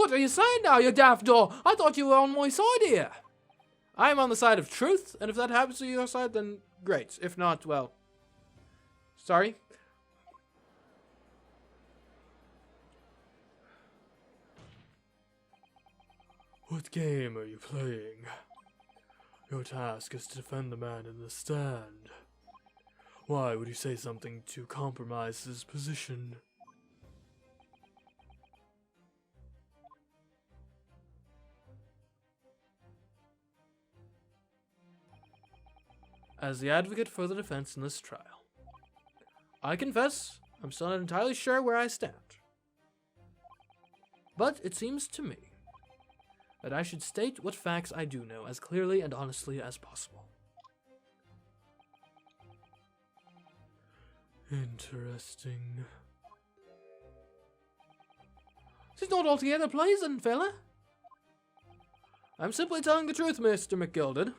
What are you saying now, you daft doll? I thought you were on my side here. I'm on the side of truth, and if that happens to your side, then great. If not, well, sorry. What game are you playing? Your task is to defend the man in the stand. Why would you say something to compromise his position? As the advocate for the defense in this trial, I confess I'm still not entirely sure where I stand. But it seems to me that I should state what facts I do know as clearly and honestly as possible. Interesting. This is not altogether pleasant, fella. I'm simply telling the truth, Mr. McGilded.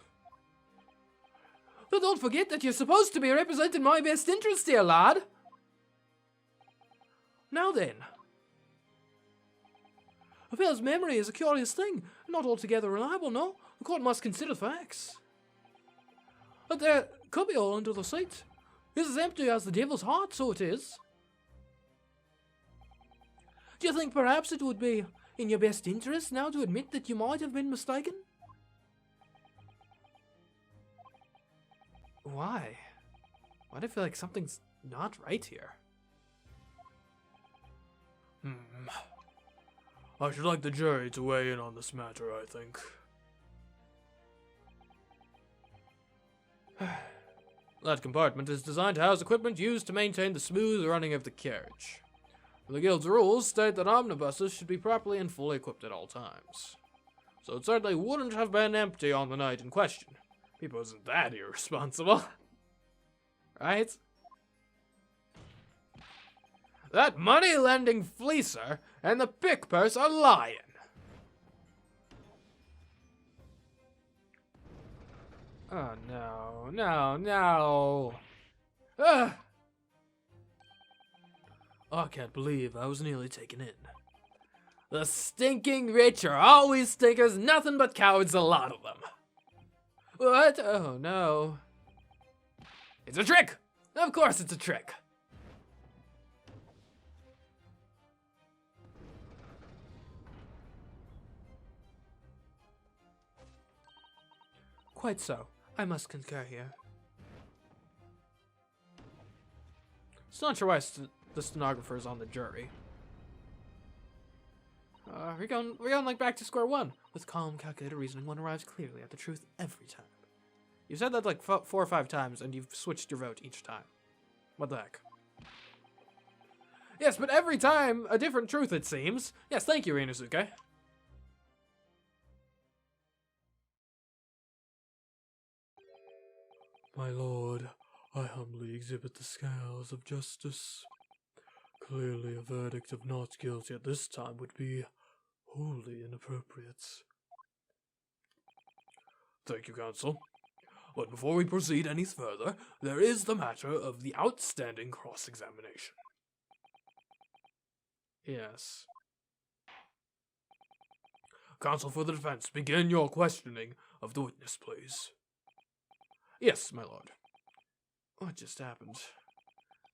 But don't forget that you're supposed to be representing my best interest here, lad. Now then. A fellow's memory is a curious thing, not altogether reliable, no. The court must consider facts. But there could be all under the seat. It's as empty as the devil's heart, so it is. Do you think perhaps it would be in your best interest now to admit that you might have been mistaken? Why? Why do I feel like something's not right here? I should like the jury to weigh in on this matter, I think. That compartment is designed to house equipment used to maintain the smooth running of the carriage. The guild's rules state that omnibuses should be properly and fully equipped at all times. So it certainly wouldn't have been empty on the night in question. People isn't that irresponsible. Right? That money-lending fleecer and the pick purse are lying. Oh no, no, no. Ugh. Oh, I can't believe I was nearly taken in. The stinking rich are always stinkers, nothing but cowards, a lot of them. What? Oh no. It's a trick! Of course it's a trick. Quite so. I must concur here. Still not sure why the stenographer is on the jury. We're going like back to square one. With calm, calculated reasoning, one arrives clearly at the truth every time. You've said that like 4 or 5 times, and you've switched your vote each time. What the heck? Yes, but every time, a different truth, it seems. Yes, thank you, Inosuke. My lord, I humbly exhibit the scales of justice. Clearly, a verdict of not guilty at this time would be wholly inappropriate. Thank you, counsel. But before we proceed any further, there is the matter of the outstanding cross-examination. Yes. Counsel for the defense, begin your questioning of the witness, please. Yes, my lord. What just happened?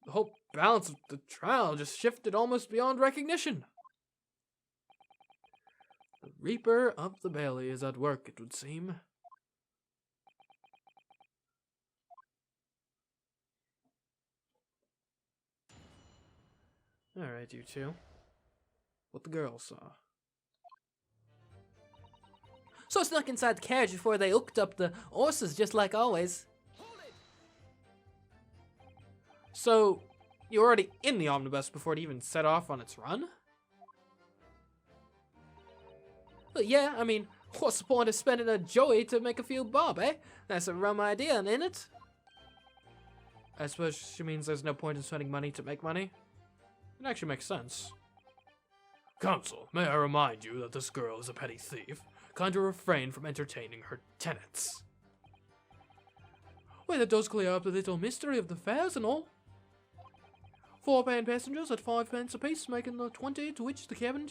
The whole balance of the trial just shifted almost beyond recognition. The Reaper of the Bailey is at work, it would seem. Alright, you two. What the girl saw. So I snuck inside the carriage before they hooked up the horses, just like always. So, you're already in the omnibus before it even set off on its run? Well, yeah, I mean, what's the point of spending a joey to make a few bob, eh? That's a rum idea, ain't it? I suppose she means there's no point in spending money to make money? It actually makes sense. Counsel, may I remind you that this girl is a petty thief? Kindly refrain from entertaining her tenants. Well, that does clear up the little mystery of the fares and all. 4 paying passengers at 5 pence apiece, making the 20 to which the cabin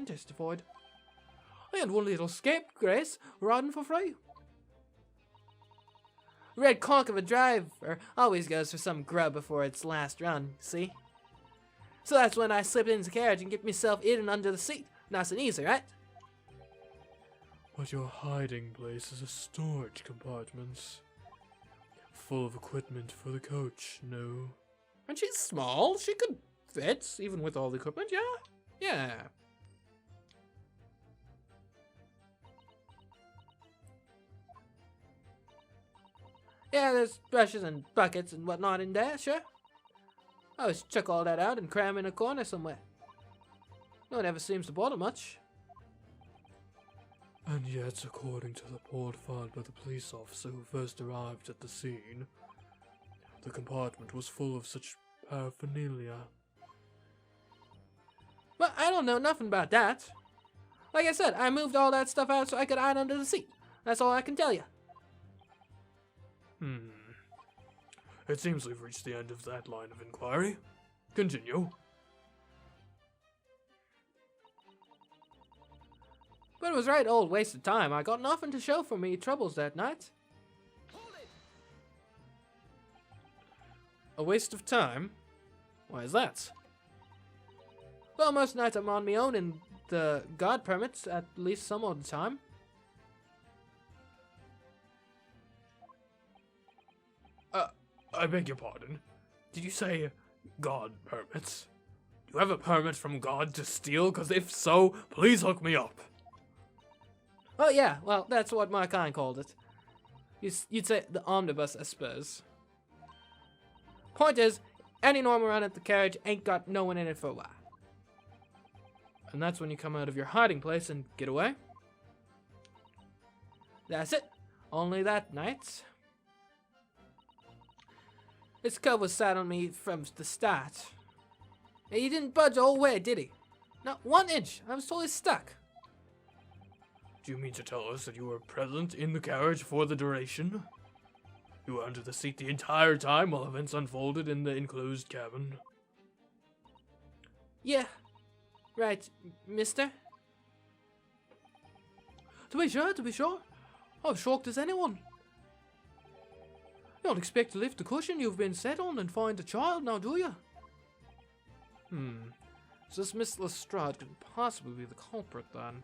testified. And one little scapegrace riding for free. Red conk of a driver always goes for some grub before its last run, see? So that's when I slip into the carriage and get myself in and under the seat. Nice and easy, right? But your hiding place is a storage compartment. Full of equipment for the coach, no? And she's small. She could fit, even with all the equipment, yeah? Yeah. Yeah, there's brushes and buckets and whatnot in there, sure. I always chuck all that out and cram in a corner somewhere. No one ever seems to bother much. And yet, according to the report filed by the police officer who first arrived at the scene, the compartment was full of such paraphernalia. Well, I don't know nothing about that. Like I said, I moved all that stuff out so I could hide under the seat. That's all I can tell you. It seems we've reached the end of that line of inquiry. Continue. But it was right old waste of time. I got nothing to show for me troubles that night. A waste of time? Why is that? Well, most nights I'm on my own and the guard permits at least some of the time. I beg your pardon. Did you say God permits? Do you have a permit from God to steal? Because if so, please hook me up. Oh yeah, well, that's what my kind called it. You'd say the omnibus, I suppose. Point is, any normal run at the carriage ain't got no one in it for a while. And that's when you come out of your hiding place and get away. That's it. Only that night. This cub was sat on me from the start. He didn't budge the whole way, did he? Not 1 inch. I was totally stuck. Do you mean to tell us that you were present in the carriage for the duration? You were under the seat the entire time while events unfolded in the enclosed cabin? Yeah. Right, mister. To be sure. I was shocked as anyone. You don't expect to lift the cushion you've been set on and find a child now, do you? So this Miss Lestrade could possibly be the culprit, then.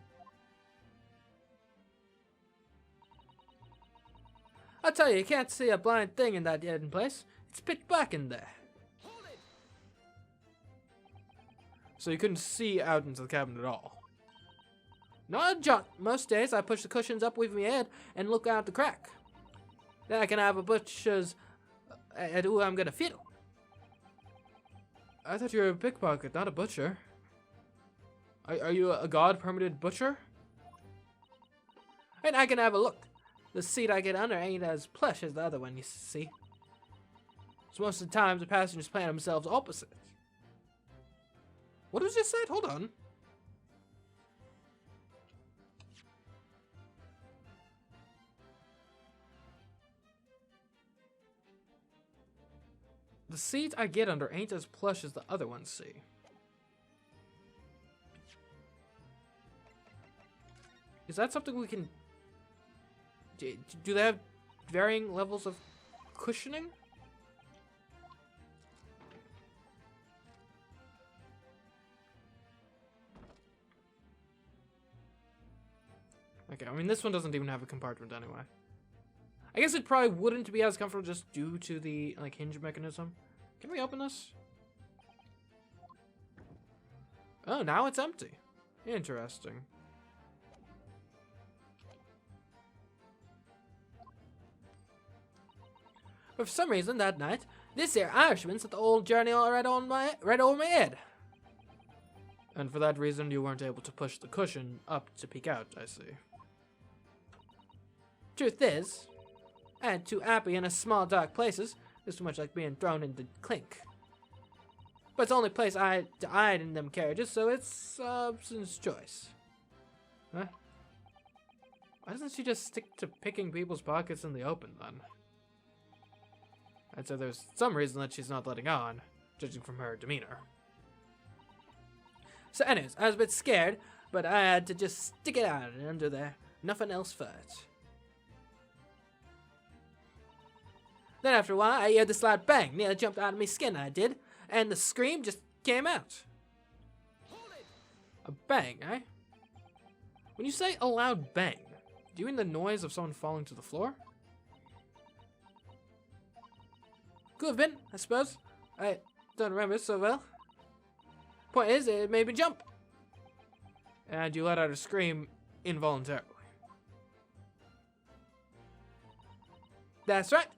I tell you can't see a blind thing in that hidden place. It's pitch black in there. So you couldn't see out into the cabin at all? Not a jot. Most days I push the cushions up with my head and look out the crack. Then I can have a butcher's at who I'm gonna fiddle. I thought you were a pickpocket, not a butcher. Are you a God-permitted butcher? And I can have a look. The seat I get under ain't as plush as the other one, you see. So most of the time, the passengers plan themselves opposite. What was just said? Hold on. The seat I get under ain't as plush as the other ones, see. Is that something we can... Do they have varying levels of cushioning? Okay, I mean, this one doesn't even have a compartment anyway. I guess it probably wouldn't be as comfortable just due to the, like, hinge mechanism. Can we open this? Oh, now it's empty. Interesting. But for some reason, that night, this here Irishman set the old journey all right over my head. And for that reason, you weren't able to push the cushion up to peek out, I see. Truth is, I ain't too happy in a small dark places. It's too much like being thrown into clink. But it's the only place I had to hide in them carriages, so it's Subson's choice. Huh? Why doesn't she just stick to picking people's pockets in the open, then? I'd say there's some reason that she's not letting on. judging from her demeanor. So anyways, I was a bit scared, but I had to just stick it out under there. Nothing else for it. Then after a while, I heard this loud bang. Nearly jumped out of my skin, I did. And the scream just came out. A bang, eh? When you say a loud bang, do you mean the noise of someone falling to the floor? Could have been, I suppose. I don't remember so well. Point is, it made me jump. And you let out a scream involuntarily. That's right.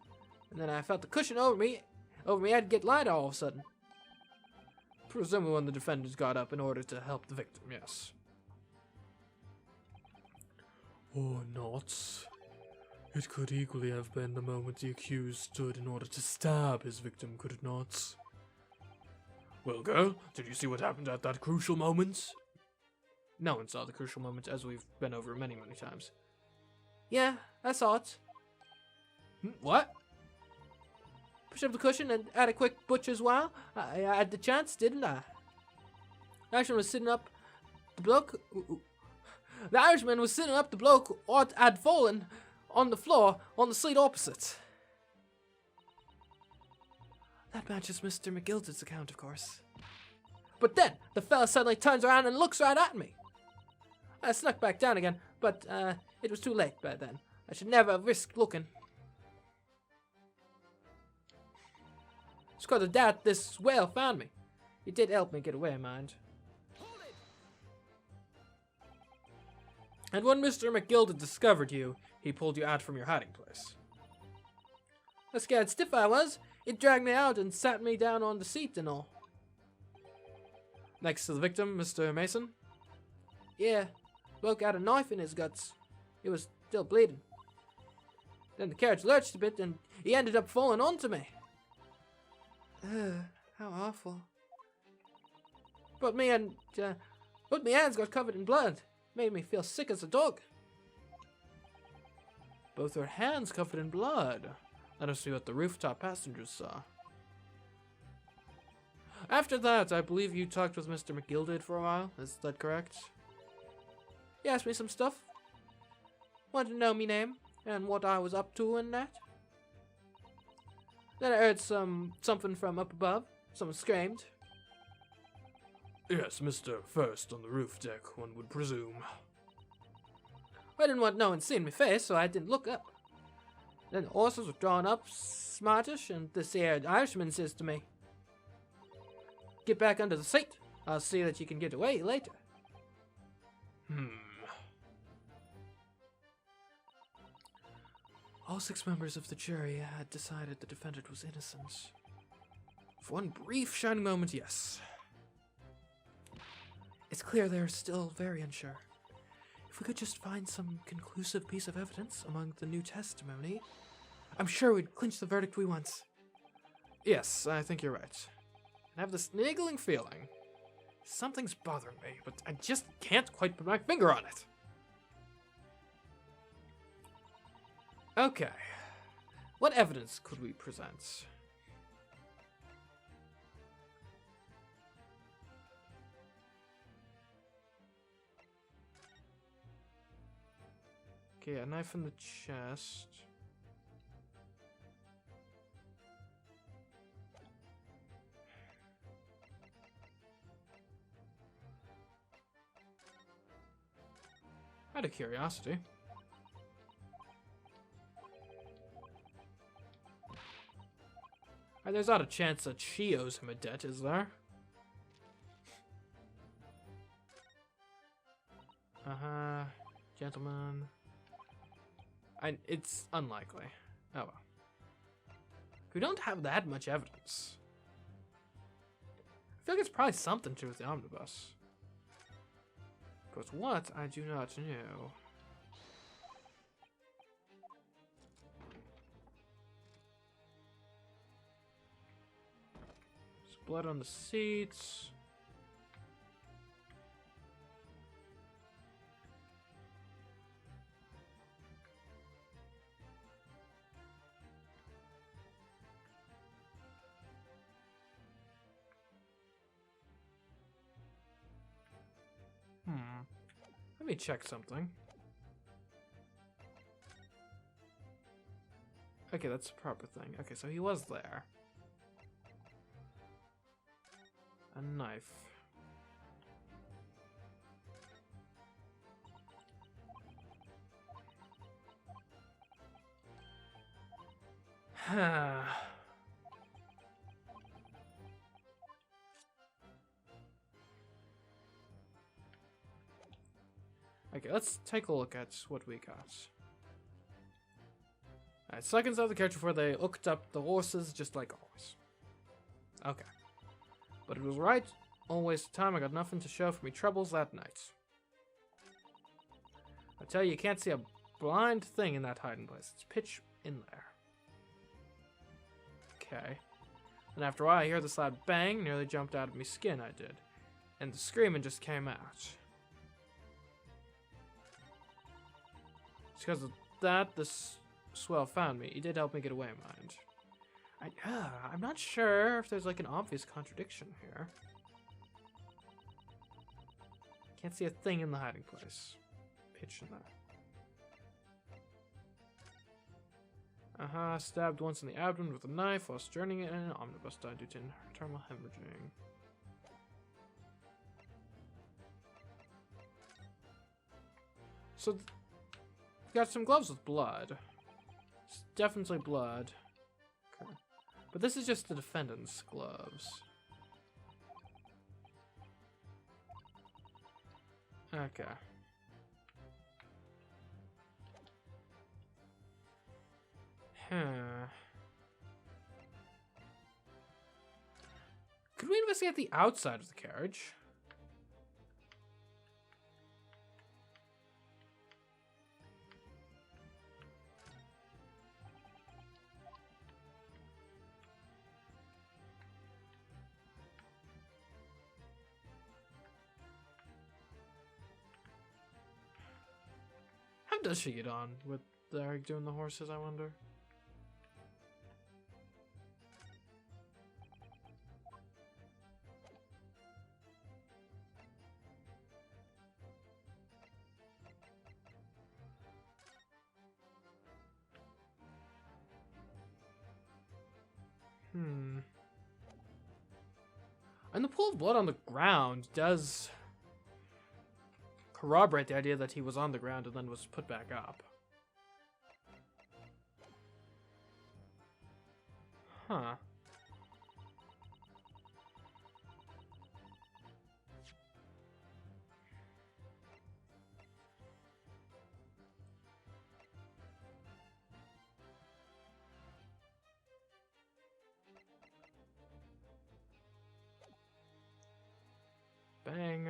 And then I felt the cushion over me head get lighter all of a sudden. Presumably when the defendants got up in order to help the victim, yes. Or not. It could equally have been the moment the accused stood in order to stab his victim, could it not? Well, girl, did you see what happened at that crucial moment? No one saw the crucial moment, as we've been over many, many times. Yeah, I saw it. What? Push up the cushion and had a quick butcher's while. I had the chance, didn't I? The Irishman was sitting up the bloke. The Irishman was sitting up the bloke who had fallen on the floor on the seat opposite. That matches Mr. McGilden's account, of course. But then the fella suddenly turns around and looks right at me. I snuck back down again, but it was too late by then. I should never have risked looking. It's because of that this whale found me. It did help me get away, mind. And when Mr. McGilden discovered you, he pulled you out from your hiding place. How scared stiff I was, it dragged me out and sat me down on the seat and all. Next to the victim, Mr. Mason? Yeah, bloke had a knife in his guts. He was still bleeding. Then the carriage lurched a bit and he ended up falling onto me. How awful. But my hands got covered in blood. Made me feel sick as a dog. Both her hands covered in blood. Let us see what the rooftop passengers saw. After that, I believe you talked with Mr. McGilden for a while. Is that correct? He asked me some stuff. Wanted to know me name and what I was up to and that. Then I heard something from up above. Someone screamed. Yes, Mr. First on the roof deck, one would presume. I didn't want no one seeing my face, so I didn't look up. Then the horses were drawn up, smartish, and this here Irishman says to me, "Get back under the seat. I'll see that you can get away later." All 6 members of the jury had decided the defendant was innocent. For one brief shining moment, yes. It's clear they're still very unsure. If we could just find some conclusive piece of evidence among the new testimony, I'm sure we'd clinch the verdict we want. Yes, I think you're right. I have this niggling feeling. Something's bothering me, but I just can't quite put my finger on it. Okay. What evidence could we present? Okay, a knife in the chest. Out of curiosity. And there's not a chance that she owes him a debt, is there? Gentlemen. It's unlikely. Oh well. We don't have that much evidence. I feel like it's probably something to do with the omnibus. But what, I do not know. There's blood on the seats. me check something. Okay, that's the proper thing. Okay, so he was there. A knife. Okay, let's take a look at what we got. Alright, seconds of the carriage before they hooked up the horses, just like always. Okay. But it was right. Always the time. I got nothing to show for me troubles that night. I tell you can't see a blind thing in that hiding place. It's pitch in there. Okay. And after a while, I hear this loud bang. Nearly jumped out of me skin, I did. And the screaming just came out. It's because of that this swell found me. He did help me get away, mind. I'm not sure if there's like an obvious contradiction here. Can't see a thing in the hiding place. Pitch in there. Stabbed once in the abdomen with a knife while journeying in an omnibus, died due to internal hemorrhaging. So, got some gloves with blood. It's definitely blood. Okay. But this is just the defendant's gloves. Okay. Could we investigate the outside of the carriage? How does she get on with Eric doing the horses, I wonder? And the pool of blood on the ground does corroborate the idea that he was on the ground and then was put back up. Huh. Bang.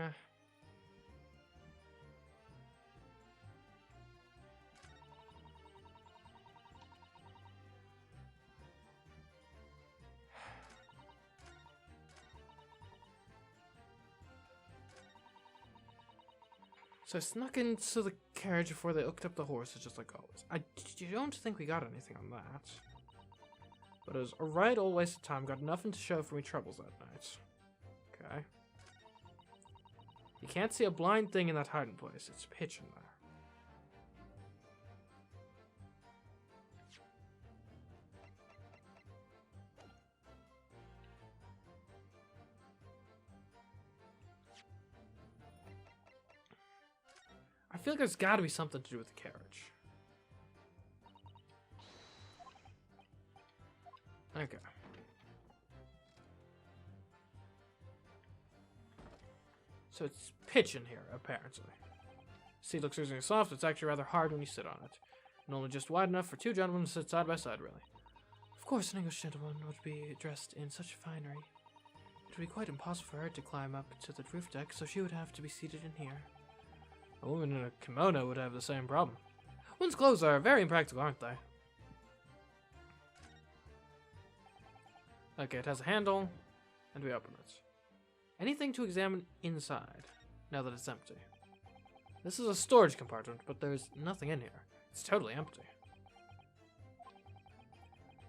So I snuck into the carriage before they hooked up the horses, just like always. I don't think we got anything on that. But it was a right old waste of time. Got nothing to show for me troubles that night. Okay. You can't see a blind thing in that hiding place. It's pitch in there. I feel like there's got to be something to do with the carriage. Okay. So it's pitch in here, apparently. Seat looks reasonably soft, it's actually rather hard when you sit on it. And only just wide enough for two gentlemen to sit side by side, really. Of course, an English gentleman would be dressed in such finery. It would be quite impossible for her to climb up to the roof deck, so she would have to be seated in here. A woman in a kimono would have the same problem. One's clothes are very impractical, aren't they? Okay, it has a handle, and we open it. Anything to examine inside, now that it's empty? This is a storage compartment, but there's nothing in here. It's totally empty.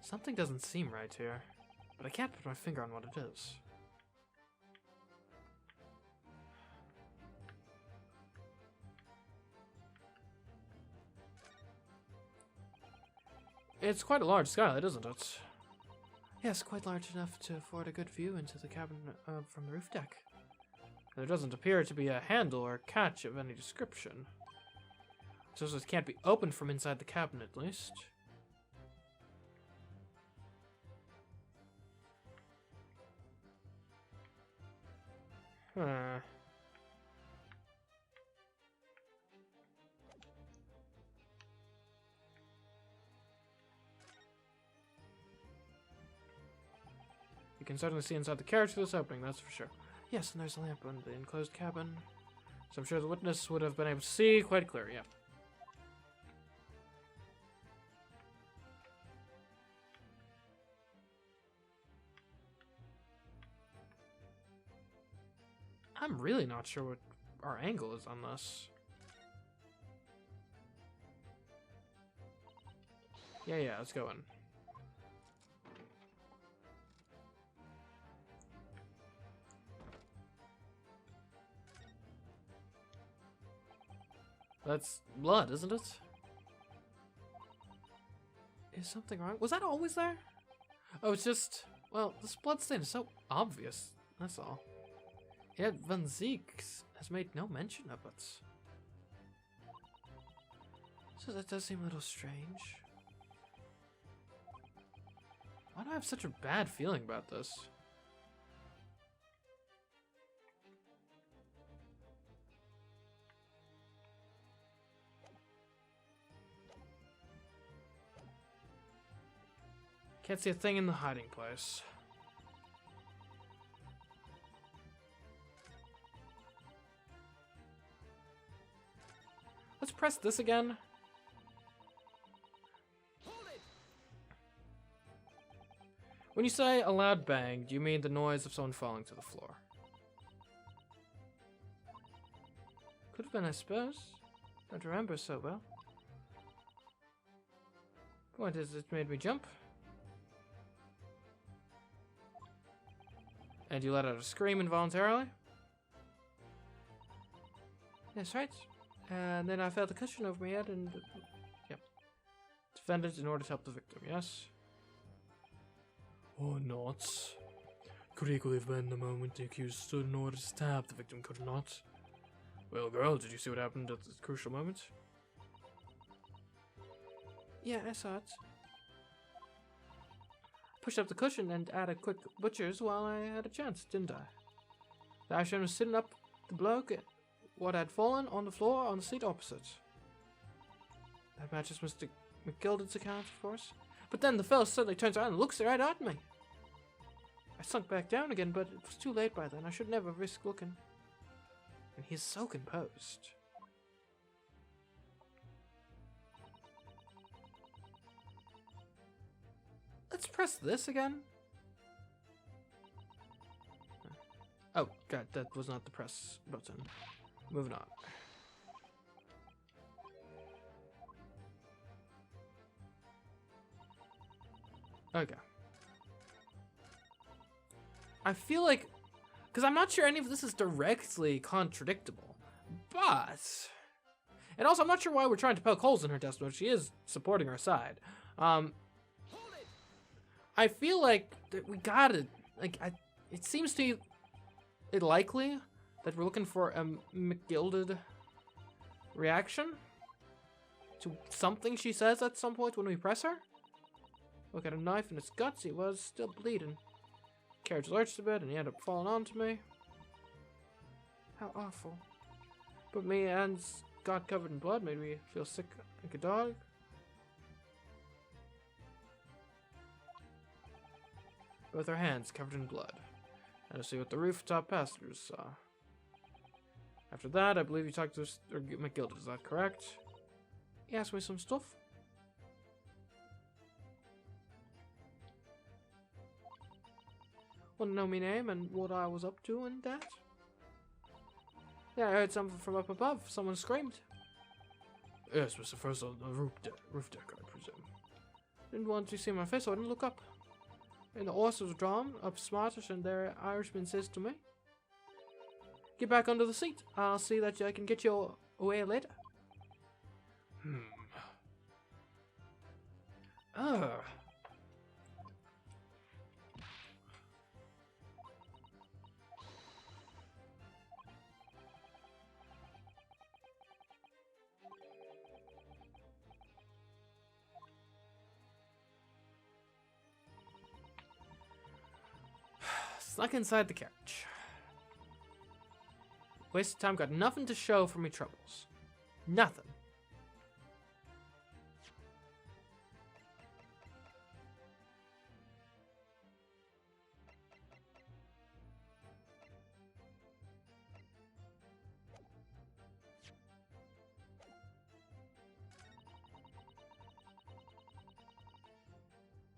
Something doesn't seem right here, but I can't put my finger on what it is. It's quite a large skylight, isn't it? Yes, quite large enough to afford a good view into the cabin from the roof deck. There doesn't appear to be a handle or catch of any description. So it can't be opened from inside the cabin, at least. Huh. You can certainly see inside the carriage through this opening, that's for sure. Yes, and there's a lamp on the enclosed cabin. So I'm sure the witness would have been able to see quite clear, yeah. I'm really not sure what our angle is on this. Yeah, let's go in. That's blood, isn't it? Is something wrong? Was that always there? Oh, it's just... Well, this blood stain is so obvious. That's all. Yet Van Ziek has made no mention of it. So that does seem a little strange. Why do I have such a bad feeling about this? Can't see a thing in the hiding place. Let's press this again. When you say a loud bang, do you mean the noise of someone falling to the floor? Could have been, I suppose. Don't remember so well. Point is, it made me jump. And you let out a scream involuntarily? That's right. And then I felt a cushion over my head and... Yep. Defended in order to help the victim, yes? Or not. Could equally have been the moment the accused stood in order to stab the victim, could it not? Well, girl, did you see what happened at this crucial moment? Yeah, I saw it. Pushed up the cushion and had a quick butcher's while I had a chance, didn't I? The Irishman was sitting up the bloke, what had fallen on the floor on the seat opposite. That matches Mr. McGilden's account, of course. But then the fellow suddenly turns around and looks right at me. I sunk back down again, but it was too late by then. I should never risk looking. And he's so composed. Let's press this again. Oh, God, that was not the press button. Moving on. Okay. I feel like... Because I'm not sure any of this is directly contradictable. But... And also, I'm not sure why we're trying to poke holes in her testimony. She is supporting her side. I feel like that we gotta... it seems to be likely that we're looking for a McGilded reaction to something she says at some point when we press her. Look at a knife in its guts. He was still bleeding. Carriage lurched a bit and he ended up falling onto me. How awful. But me hands got covered in blood, made me feel sick like a dog. Both our hands covered in blood. And to see what the rooftop passengers saw. After that, I believe you talked to McGilded, is that correct? He asked me some stuff. Want to know my name and what I was up to and that? Yeah, I heard something from up above. Someone screamed. Yes, Mr. First on the roof deck, I presume. Didn't want to see my face, so I didn't look up. And the horse was drawn up smartish, and their Irishman says to me, "Get back under the seat. I'll see that I can get you away later." Ugh. Snuck inside the carriage. Wasted time, got nothing to show for me troubles. Nothing.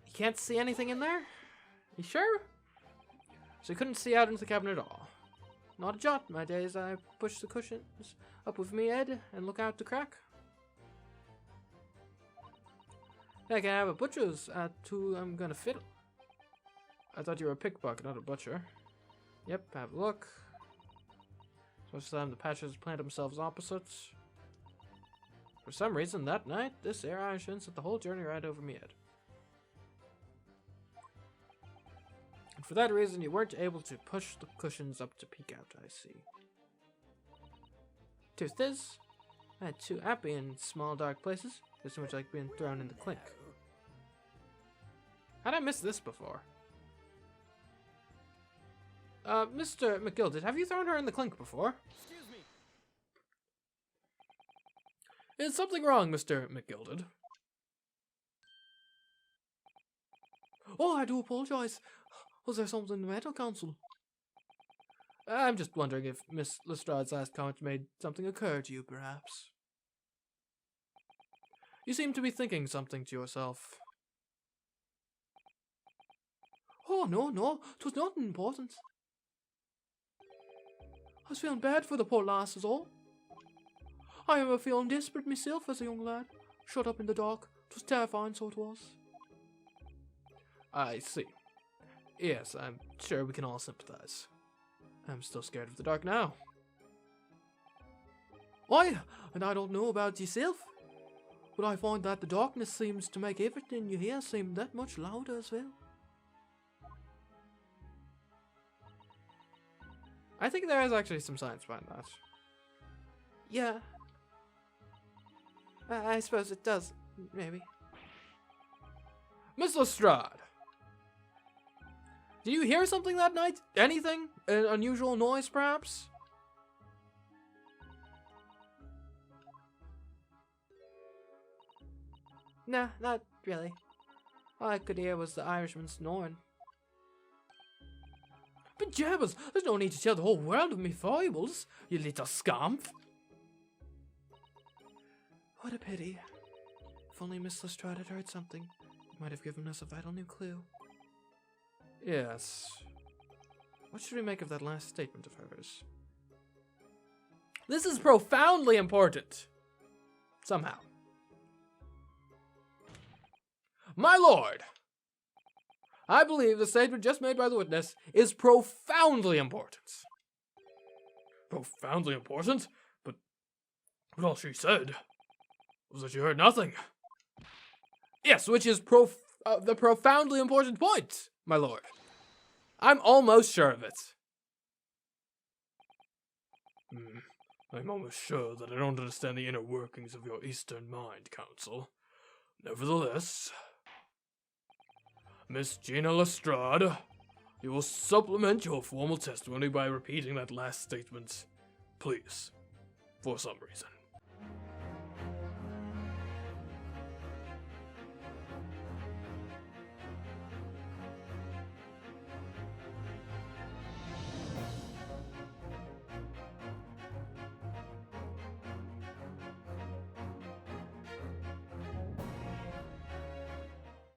You can't see anything in there? You sure? So you couldn't see out into the cabin at all. Not a jot, my days. I push the cushions up with me, Ed, and look out the crack. I can have a butcher's at who I'm gonna fiddle. I thought you were a pickpocket, not a butcher. Yep, have a look. Most of the time the patches plant themselves opposite. For some reason, that night, this air Irishman set the whole journey right over me, Ed. And for that reason, you weren't able to push the cushions up to peek out, I see. Truth is, I had too happy in small dark places. There's too much like being thrown in the clink. How'd I miss this before? Mr. McGilded, have you thrown her in the clink before? Excuse me. Is something wrong, Mr. McGilded? Oh, I do apologize. Was there something the matter, Counsel? I'm just wondering if Miss Lestrade's last comment made something occur to you, perhaps. You seem to be thinking something to yourself. Oh, no, 'twas nothing important. I was feeling bad for the poor lass is all. I remember feeling desperate myself as a young lad, shut up in the dark. 'Twas terrifying, so it was. I see. Yes, I'm sure we can all sympathize. I'm still scared of the dark now. Why, and I don't know about yourself, but I find that the darkness seems to make everything you hear seem that much louder as well. I think there is actually some science behind that. Yeah. I suppose it does, maybe. Miss Lestrade! Did you hear something that night? Anything? An unusual noise, perhaps? Nah, not really. All I could hear was the Irishman snoring. But jabbers, there's no need to tell the whole world of me foibles, you little scamp. What a pity. If only Miss Lestrade had heard something, it might have given us a vital new clue. Yes. What should we make of that last statement of hers? This is profoundly important. Somehow. My lord! I believe the statement just made by the witness is profoundly important. Profoundly important? But all she said was that you heard nothing. Yes, which is the profoundly important point, my lord. I'm almost sure of it. I'm almost sure that I don't understand the inner workings of your Eastern mind, Counsel. Nevertheless, Miss Gina Lestrade, you will supplement your formal testimony by repeating that last statement, please, for some reason.